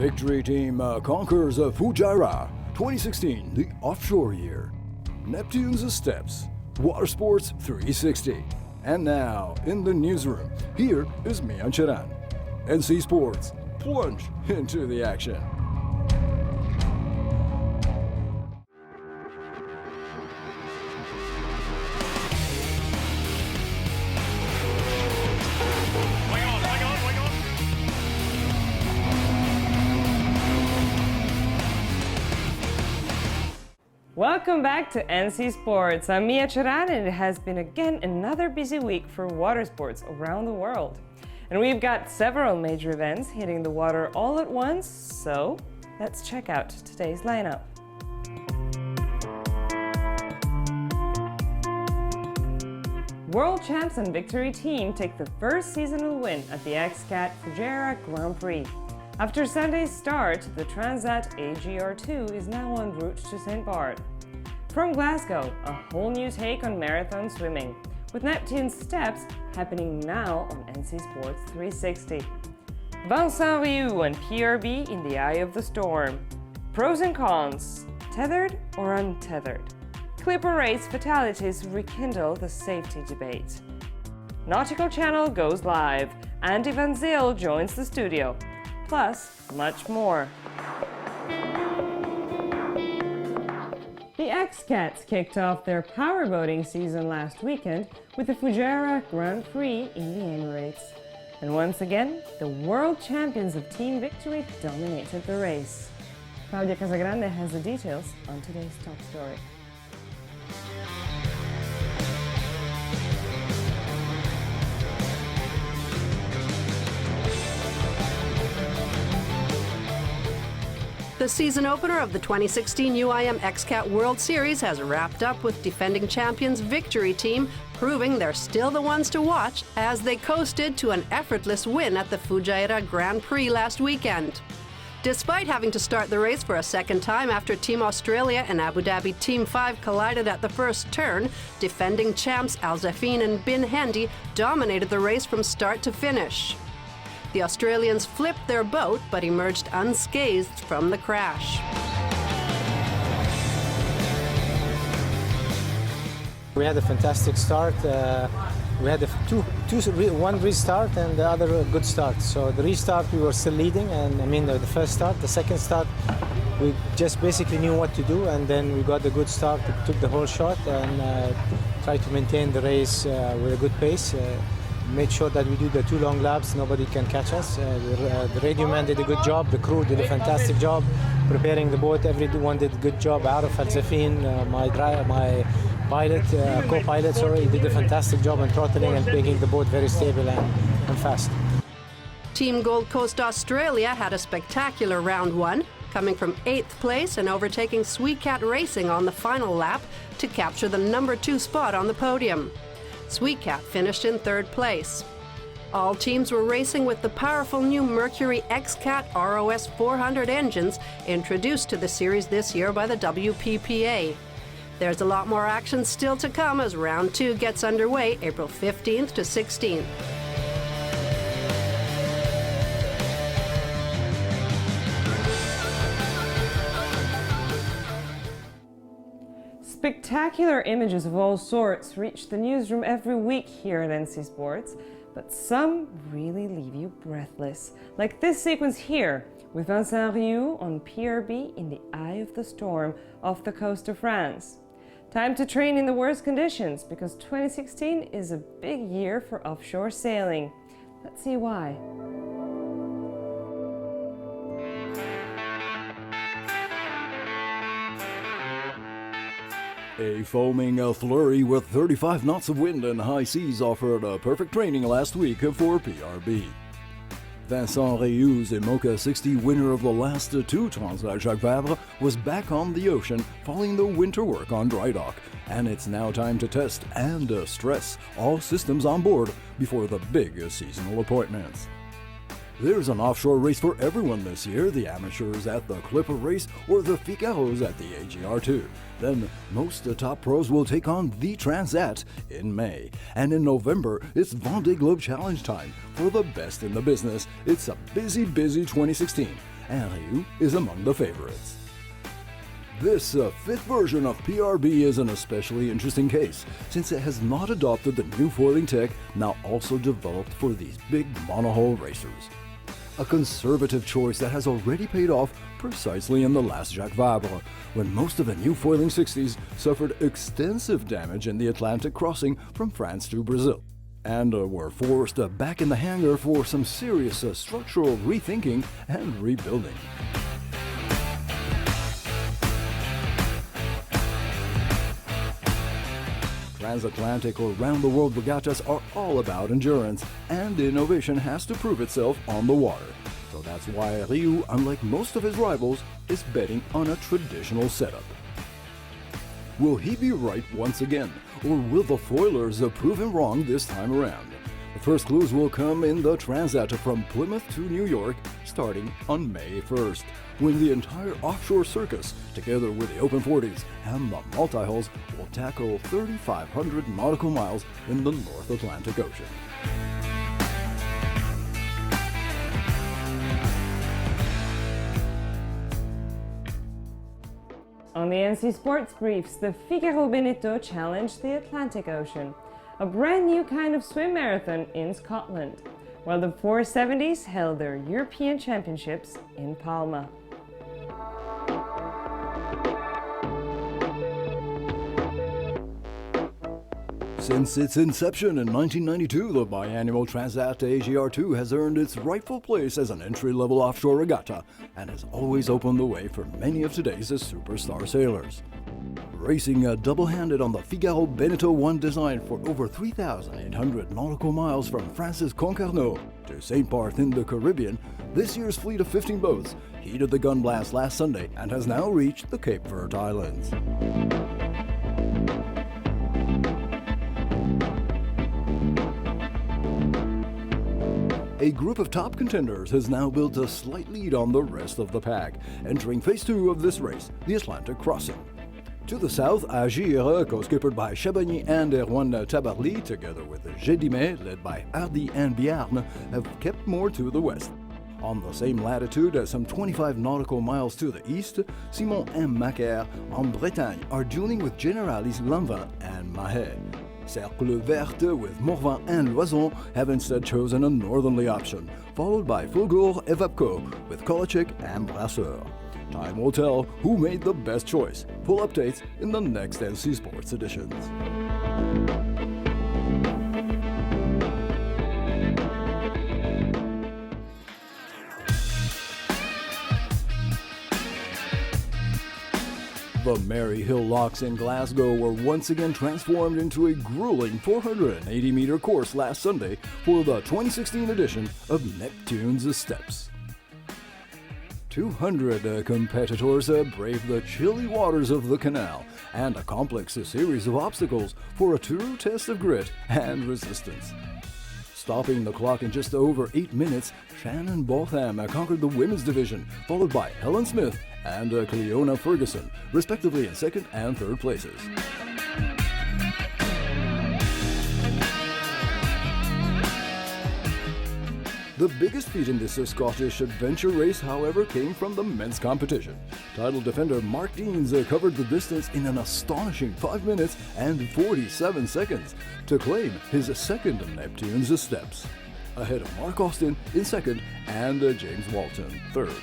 Victory Team conquers Fujairah 2016, the offshore year. Neptune's steps, Water Sports 360. And now, in the newsroom, here is Mian Charan. NC Sports, plunge into the action. Welcome back to NC Sports. I'm Mia Charan, and it has been again another busy week for water sports around the world. And we've got several major events hitting the water all at once, so let's check out today's lineup. World champs and Victory Team take the first seasonal win at the XCat Fujairah Gran Prix. After Sunday's start, the Transat AGR2 is now en route to St. Barth. From Glasgow, a whole new take on marathon swimming, with Neptune's steps happening now on NC Sports 360. Vincent Riou and PRB in the eye of the storm. Pros and cons, tethered or untethered. Clipper race fatalities rekindle the safety debate. Nautical Channel goes live. Andi Van Zyl joins the studio. Plus, much more. The XCats kicked off their powerboating season last weekend with the Fujairah Gran Prix in the Emirates. And once again, the world champions of Team Victory dominated the race. Claudia Casagrande has the details on today's top story. The season opener of the 2016 UIM XCat World Series has wrapped up with defending champions Victory Team proving they're still the ones to watch as they coasted to an effortless win at the Fujairah Gran Prix last weekend. Despite having to start the race for a second time after Team Australia and Abu Dhabi Team 5 collided at the first turn, defending champs Al Zafin and Bin Hendy dominated the race from start to finish. The Australians flipped their boat but emerged unscathed from the crash. We had a fantastic start. We had one restart and the other a good start. So the restart we were still leading, and the first start. The second start we just basically knew what to do, and then we got a good start, took the whole shot and tried to maintain the race with a good pace. Made sure that we do the 2 long laps, nobody can catch us. The radio man did a good job, the crew did a fantastic job preparing the boat, everyone did a good job. Arif Al Zafin, my pilot, co-pilot, did a fantastic job in throttling and making the boat very stable and fast. Team Gold Coast Australia had a spectacular round 1, coming from 8th place and overtaking XCat Racing on the final lap to capture the number 2 spot on the podium. XCat finished in 3rd place. All teams were racing with the powerful new Mercury XCat ROS 400 engines introduced to the series this year by the WPPA. There's a lot more action still to come as round 2 gets underway April 15th to 16th. Spectacular images of all sorts reach the newsroom every week here at NC Sports, but some really leave you breathless, like this sequence here with Vincent Riou on PRB in the eye of the storm off the coast of France. Time to train in the worst conditions because 2016 is a big year for offshore sailing. Let's see why. A foaming flurry with 35 knots of wind and high seas offered a perfect training last week for PRB. Vincent Riou's IMOCA 60 winner of the last 2 Transat Jacques Vabre was back on the ocean following the winter work on dry dock, and it's now time to test and stress all systems on board before the big seasonal appointments. There's an offshore race for everyone this year, the amateurs at the Clipper race or the Figaros at the AGR2. Then most top pros will take on the Transat in May. And in November, it's Vendée Globe Challenge time for the best in the business. It's a busy 2016. and Riou is among the favorites. This fifth version of PRB is an especially interesting case, since it has not adopted the new foiling tech now also developed for these big monohull racers. A conservative choice that has already paid off precisely in the last Jacques Vabre, when most of the new foiling 60s suffered extensive damage in the Atlantic crossing from France to Brazil, and were forced back in the hangar for some serious structural rethinking and rebuilding. Transatlantic or round-the-world regattas are all about endurance, and innovation has to prove itself on the water. So that's why Riou, unlike most of his rivals, is betting on a traditional setup. Will he be right once again, or will the foilers prove him wrong this time around? The first clues will come in the Transat from Plymouth to New York, starting on May 1st, when the entire offshore circus, together with the Open 40s and the multi-hulls, will tackle 3,500 nautical miles in the North Atlantic Ocean. On the NC Sports Briefs, the Figaro Beneteau challenged the Atlantic Ocean, a brand new kind of swim marathon in Scotland, while the 470s held their European Championships in Palma. Since its inception in 1992, the biannual Transat AGR2 has earned its rightful place as an entry-level offshore regatta and has always opened the way for many of today's superstar sailors. Racing double-handed on the Figaro Beneteau 1 design for over 3,800 nautical miles from France's Concarneau to St. Barth in the Caribbean, this year's fleet of 15 boats heeded the gun blast last Sunday and has now reached the Cape Verde Islands. A group of top contenders has now built a slight lead on the rest of the pack, entering phase 2 of this race, the Atlantic crossing. To the south, Agir, co-skippered by Chabagny and Erwan Tabarly, together with Gédimet, led by Andi and Biarn, have kept more to the west. On the same latitude, some 25 nautical miles to the east, Simon and Macaire en Bretagne are dueling with Generali's Lanvin and Mahé. Cercle Verte with Morvan and Loison have instead chosen a northerly option, followed by Fulgur et Vapco with Kolachik and Brasseur. Time will tell who made the best choice. Full updates in the next NC Sports editions. The Maryhill Locks in Glasgow were once again transformed into a grueling 480-meter course last Sunday for the 2016 edition of Neptune's Steps. 200 competitors braved the chilly waters of the canal and accomplished a series of obstacles for a true test of grit and resistance. Stopping the clock in just over 8 minutes, Shannon Botham conquered the women's division, followed by Helen Smith and Cleona Ferguson, respectively in second and third places. The biggest feat in this Scottish adventure race, however, came from the men's competition. Title defender Mark Deans covered the distance in an astonishing 5 minutes and 47 seconds to claim his second Neptune's Steps, ahead of Mark Austin in second and James Walton third.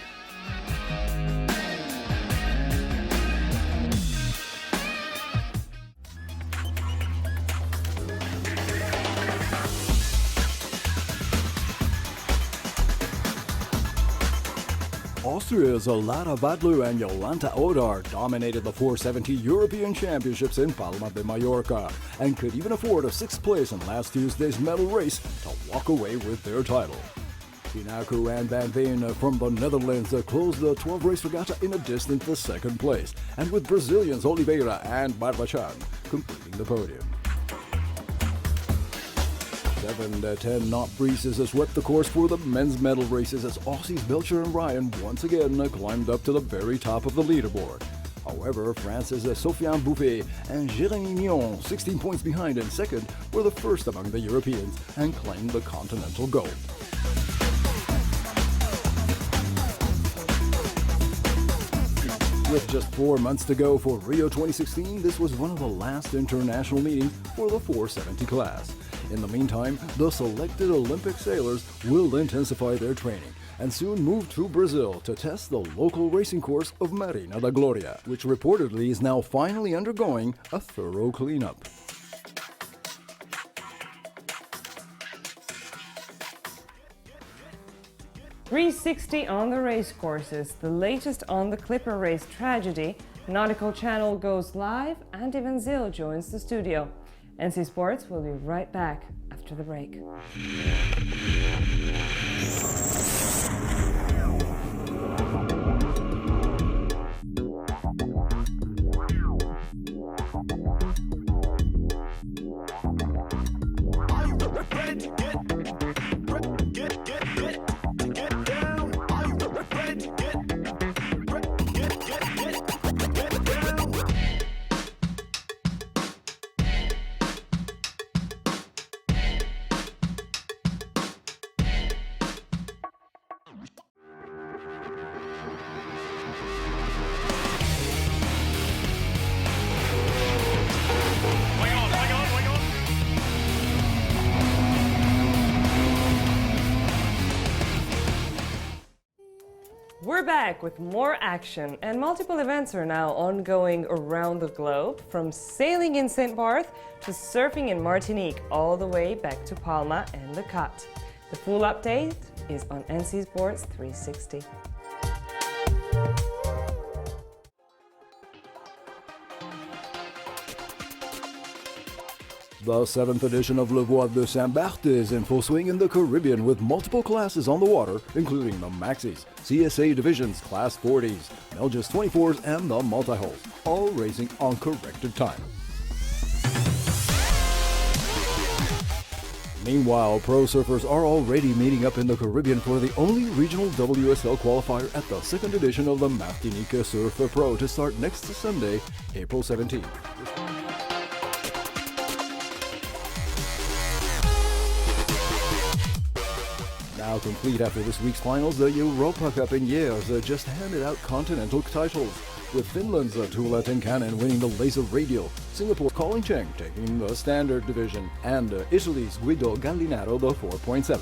Austria's Lara Vadlu and Jolanta Odar dominated the 470 European Championships in Palma de Mallorca and could even afford a 6th place in last Tuesday's medal race to walk away with their title. Pinaku and Van Veen from the Netherlands closed the 12-race regatta in a distant 2nd place, and with Brazilians Oliveira and Barbachan completing the podium. 7-10 knot breezes swept the course for the men's medal races as Aussies Belcher and Ryan once again climbed up to the very top of the leaderboard. However, France's Sofiane Bouffet and Jérémy Mion, 16 points behind in second, were the first among the Europeans and claimed the continental gold. With just 4 months to go for Rio 2016, this was one of the last international meetings for the 470 class. In the meantime, the selected Olympic sailors will intensify their training and soon move to Brazil to test the local racing course of Marina da Glória, which reportedly is now finally undergoing a thorough cleanup. .360 on the race courses, the latest on the Clipper race tragedy. Nautical Channel goes live. Andi Van Zyl joins the studio. NC Sports will be right back after the break. We're back with more action, and multiple events are now ongoing around the globe, from sailing in St. Barth to surfing in Martinique, all the way back to Palma and the Cat. The full update is on NC Sports 360. The 7th edition of Le Voile de Saint-Barth is in full swing in the Caribbean with multiple classes on the water, including the Maxis, CSA Divisions, Class 40s, Melges 24s, and the multi-hulls, all racing on corrected time. Meanwhile, pro surfers are already meeting up in the Caribbean for the only regional WSL qualifier at the 2nd edition of the Martinique Surf Pro to start next Sunday, April 17th. Now complete after this week's finals, the Europa Cup in Years just handed out continental titles, with Finland's Tuula Tinkanen winning the Laser Radial, Singapore's Colin Cheng taking the Standard Division, and Italy's Guido Gallinaro the 4.7.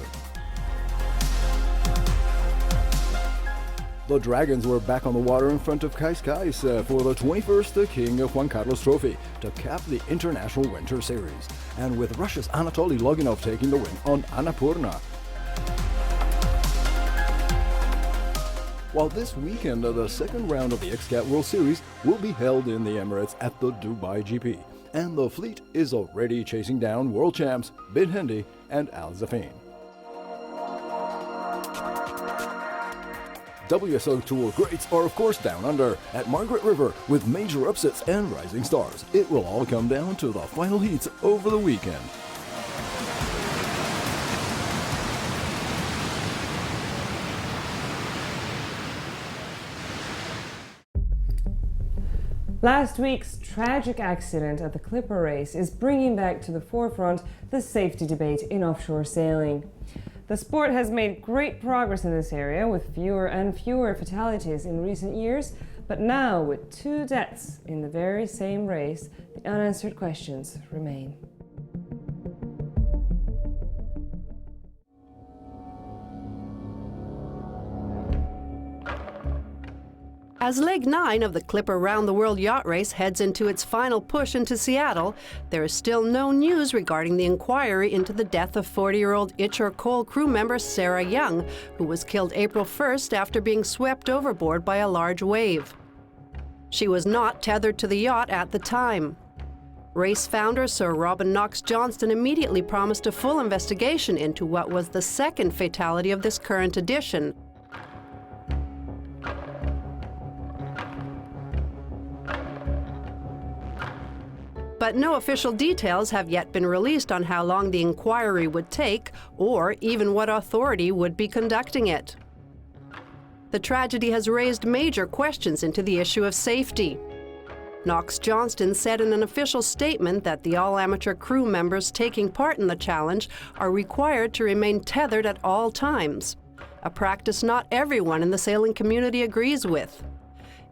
The Dragons were back on the water in front of Cascais for the 21st King Juan Carlos Trophy to cap the International Winter Series, and with Russia's Anatoly Loginov taking the win on Annapurna. While this weekend, the second round of the XCat World Series will be held in the Emirates at the Dubai GP, and the fleet is already chasing down world champs Ben Hendy and Al Zafin. WSO Tour greats are of course down under at Margaret River with major upsets and rising stars. It will all come down to the final heats over the weekend. Last week's tragic accident at the Clipper race is bringing back to the forefront the safety debate in offshore sailing. The sport has made great progress in this area, with fewer and fewer fatalities in recent years, but now with 2 deaths in the very same race, the unanswered questions remain. As Leg 9 of the Clipper Round the World Yacht Race heads into its final push into Seattle, there is still no news regarding the inquiry into the death of 40-year-old Itcher Cole crew member Sarah Young, who was killed April 1st after being swept overboard by a large wave. She was not tethered to the yacht at the time. Race founder Sir Robin Knox-Johnston immediately promised a full investigation into what was the second fatality of this current edition. But no official details have yet been released on how long the inquiry would take, or even what authority would be conducting it. The tragedy has raised major questions into the issue of safety. Knox-Johnston said in an official statement that the all-amateur crew members taking part in the challenge are required to remain tethered at all times, a practice not everyone in the sailing community agrees with.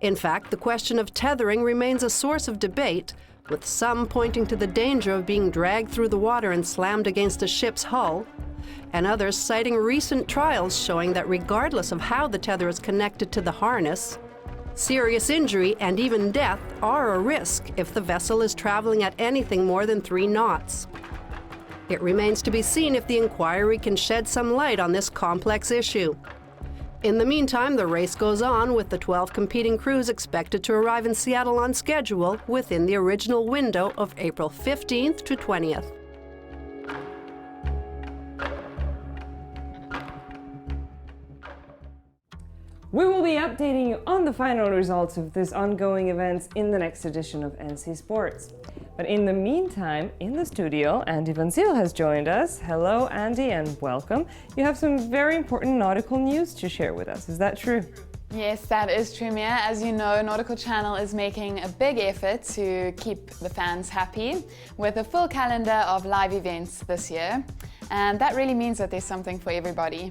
In fact, the question of tethering remains a source of debate, with some pointing to the danger of being dragged through the water and slammed against a ship's hull, and others citing recent trials showing that regardless of how the tether is connected to the harness, serious injury and even death are a risk if the vessel is traveling at anything more than 3 knots. It remains to be seen if the inquiry can shed some light on this complex issue. In the meantime, the race goes on, with the 12 competing crews expected to arrive in Seattle on schedule within the original window of April 15th to 20th. We will be updating you on the final results of this ongoing events in the next edition of NC Sports. But in the meantime, in the studio, Andi Van Zyl has joined us. Hello, Andi, and welcome. You have some very important nautical news to share with us. Is that true? Yes, that is true, Mia. As you know, Nautical Channel is making a big effort to keep the fans happy with a full calendar of live events this year. And that really means that there's something for everybody.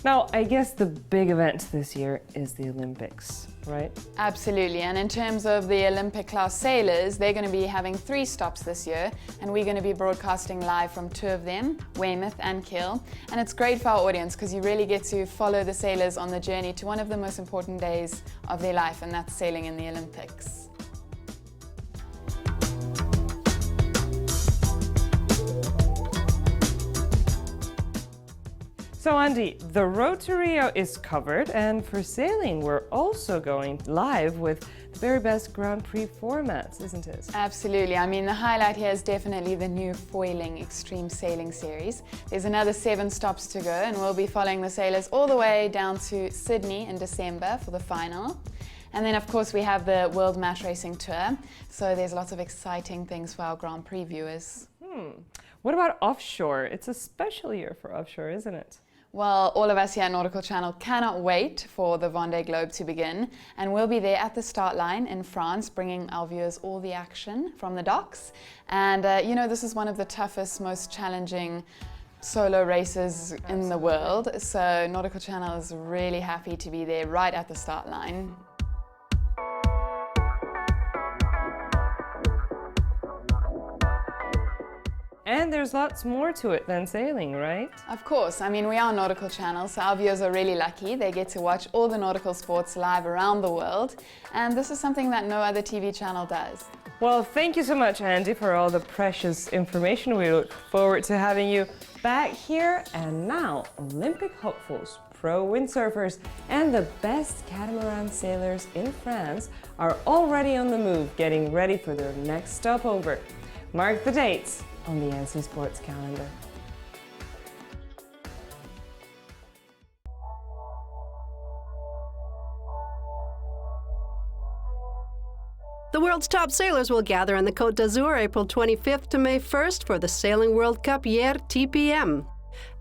Now, I guess the big event this year is the Olympics, right? Absolutely, and in terms of the Olympic class sailors, they're going to be having 3 stops this year, and we're going to be broadcasting live from 2 of them, Weymouth and Kiel. And it's great for our audience because you really get to follow the sailors on the journey to one of the most important days of their life, and that's sailing in the Olympics. So Andi, the road to Rio is covered, and for sailing we're also going live with the very best Grand Prix formats, isn't it? Absolutely. I mean, the highlight here is definitely the new foiling extreme sailing series. There's another 7 stops to go, and we'll be following the sailors all the way down to Sydney in December for the final. And then, of course, we have the World Match Racing Tour, so there's lots of exciting things for our Grand Prix viewers. What about offshore? It's a special year for offshore, isn't it? Well, all of us here at Nautical Channel cannot wait for the Vendée Globe to begin, and we'll be there at the start line in France, bringing our viewers all the action from the docks. And you know, this is one of the toughest, most challenging solo races in the world, so Nautical Channel is really happy to be there right at the start line. And there's lots more to it than sailing, right? Of course, I mean, we are Nautical Channel, so our viewers are really lucky. They get to watch all the nautical sports live around the world, and this is something that no other TV channel does. Well, thank you so much, Andi, for all the precious information. We look forward to having you back here. And now, Olympic hopefuls, pro windsurfers, and the best catamaran sailors in France are already on the move, getting ready for their next stopover. Mark the dates on the NC Sports calendar. The world's top sailors will gather in the Côte d'Azur April 25th to May 1st for the Sailing World Cup Hyères TPM.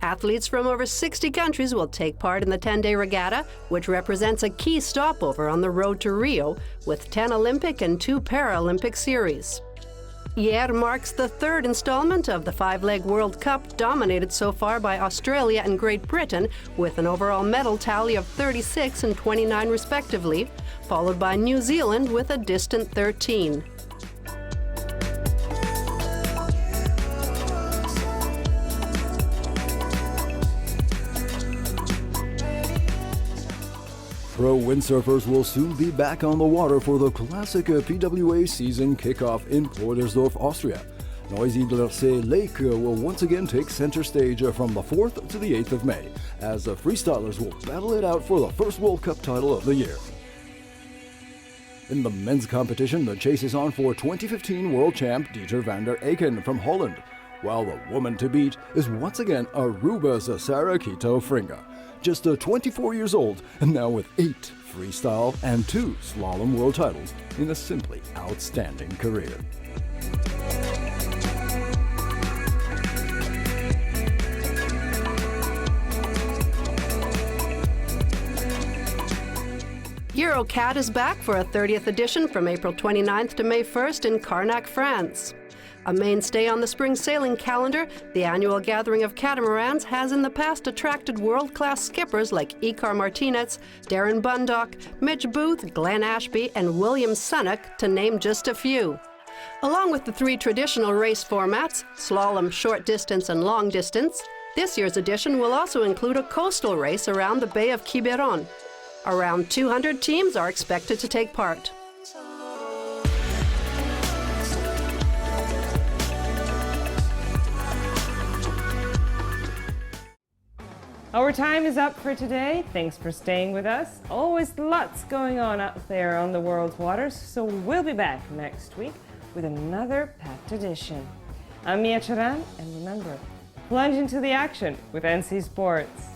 Athletes from over 60 countries will take part in the 10-day regatta, which represents a key stopover on the road to Rio, with 10 Olympic and 2 Paralympic series. Hyères marks the 3rd installment of the 5-leg World Cup, dominated so far by Australia and Great Britain, with an overall medal tally of 36 and 29 respectively, followed by New Zealand with a distant 13. Pro windsurfers will soon be back on the water for the classic PWA season kickoff in Plunge, Austria. Neusiedlersee Lake will once again take center stage from the 4th to the 8th of May, as the freestylers will battle it out for the first World Cup title of the year. In the men's competition, the chase is on for 2015 world champ Dieter van der Eycken from Holland, while the woman to beat is once again Aruba's Sarah Quito Fringa, just 24 years old and now with 8 freestyle and 2 slalom world titles in a simply outstanding career. XCat is back for a 30th edition from April 29th to May 1st in Carnac, France. A mainstay on the spring sailing calendar, the annual gathering of catamarans has in the past attracted world-class skippers like Icar Martinez, Darren Bundock, Mitch Booth, Glenn Ashby, and William Sunnock, to name just a few. Along with the three traditional race formats, slalom, short distance, and long distance, this year's edition will also include a coastal race around the Bay of Quiberon. Around 200 teams are expected to take part. Our time is up for today. Thanks for staying with us. Always lots going on out there on the world's waters, so we'll be back next week with another packed edition. I'm Mia Charan, and remember, plunge into the action with NC Sports.